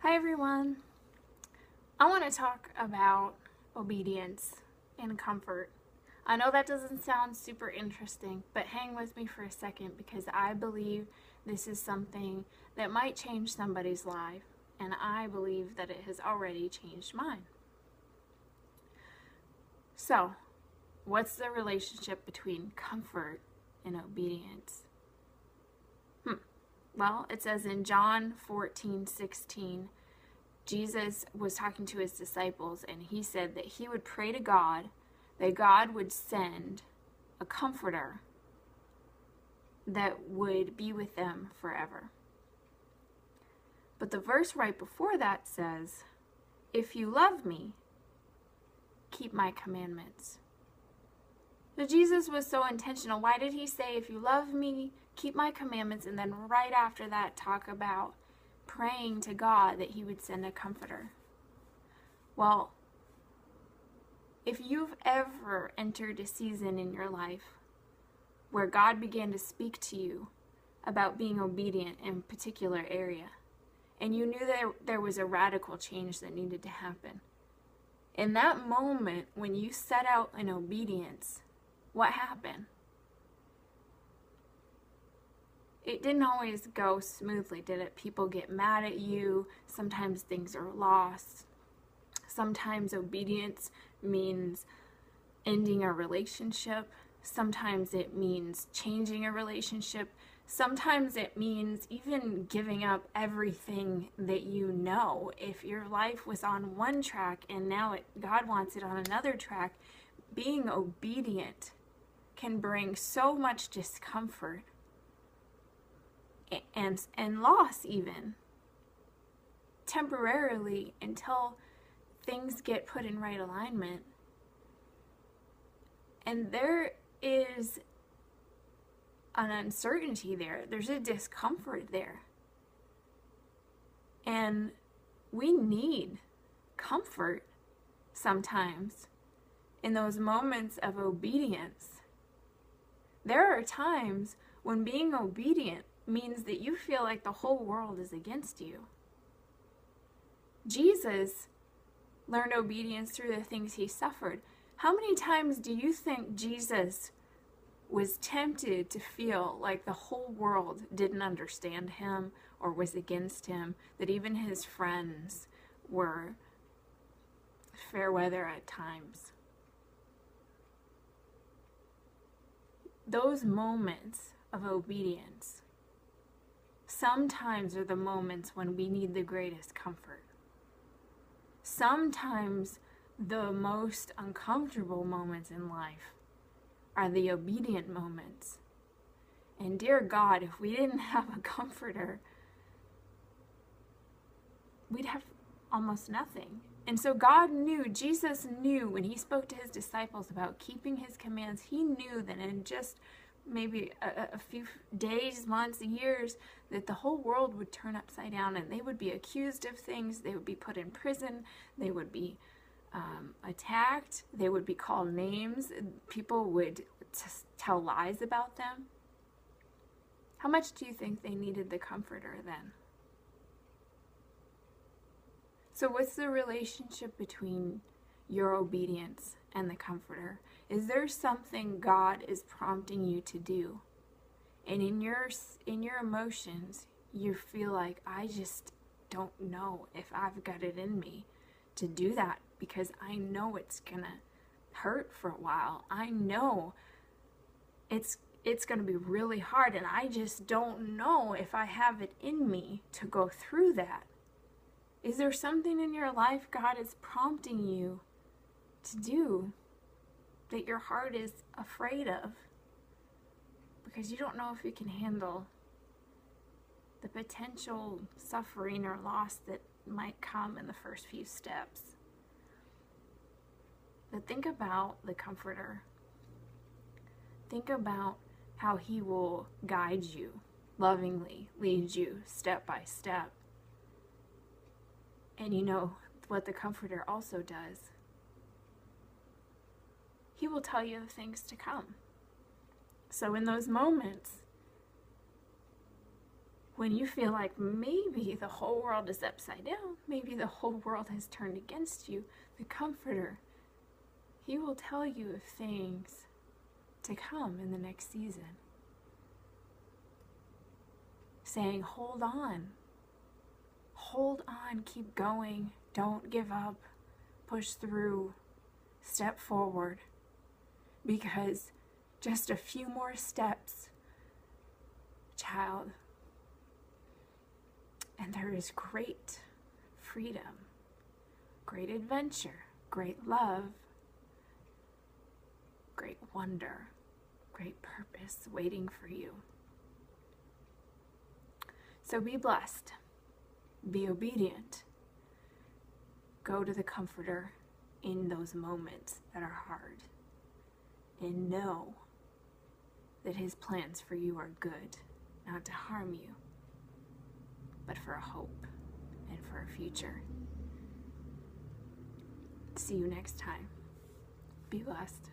Hi everyone. I want to talk about obedience and comfort. I know that doesn't sound super interesting, but hang with me for a second because I believe this is something that might change somebody's life, and I believe that it has already changed mine. So, what's the relationship between comfort and obedience? Well, it says in John 14:16, Jesus was talking to his disciples, and he said that he would pray to God that God would send a comforter that would be with them forever. But the verse right before that says, "If you love me, keep my commandments." So Jesus was so intentional. Why did he say, "If you love me, keep my commandments," and then right after that talk about praying to God that he would send a comforter? Well, if you've ever entered a season in your life where God began to speak to you about being obedient in a particular area, and you knew that there was a radical change that needed to happen, in that moment when you set out in obedience, what happened? It didn't always go smoothly, did it? People get mad at you. Sometimes things are lost. Sometimes obedience means ending a relationship. Sometimes it means changing a relationship. Sometimes it means even giving up everything that you know. If your life was on one track and now God wants it on another track, being obedient can bring so much discomfort and loss, even temporarily, until things get put in right alignment. And there is an uncertainty there. There's a discomfort there. And we need comfort sometimes in those moments of obedience. There are times when being obedient means that you feel like the whole world is against you. Jesus learned obedience through the things he suffered. How many times do you think Jesus was tempted to feel like the whole world didn't understand him or was against him, that even his friends were fair weather at times? Those moments of obedience sometimes are the moments when we need the greatest comfort. Sometimes the most uncomfortable moments in life are the obedient moments. And dear God, if we didn't have a comforter, we'd have almost nothing. And so God knew, Jesus knew when he spoke to his disciples about keeping his commands, he knew that in just maybe a few days, months, years, that the whole world would turn upside down and they would be accused of things. They would be put in prison. They would be attacked. They would be called names. People would tell lies about them. How much do you think they needed the comforter then? So what's the relationship between your obedience and the comforter? Is there something God is prompting you to do? And in your emotions, you feel like, I just don't know if I've got it in me to do that, because I know it's gonna hurt for a while. I know it's gonna be really hard, and I just don't know if I have it in me to go through that. Is there something in your life God is prompting you to do that your heart is afraid of because you don't know if you can handle the potential suffering or loss that might come in the first few steps? But think about the comforter. Think about how he will guide you lovingly, lead you step by step. And you know what the comforter also does? He will tell you of things to come. So in those moments When you feel like maybe the whole world is upside down, maybe the whole world has turned against you, the Comforter, He will tell you of things to come in the next season. Saying, hold on, keep going, don't give up, push through, step forward, because just a few more steps, child, and there is great freedom, great adventure, great love, great wonder, great purpose waiting for you. So be blessed, be obedient, go to the Comforter in those moments that are hard, and know that His plans for you are good, not to harm you, but for a hope and for a future. See you next time. Be blessed.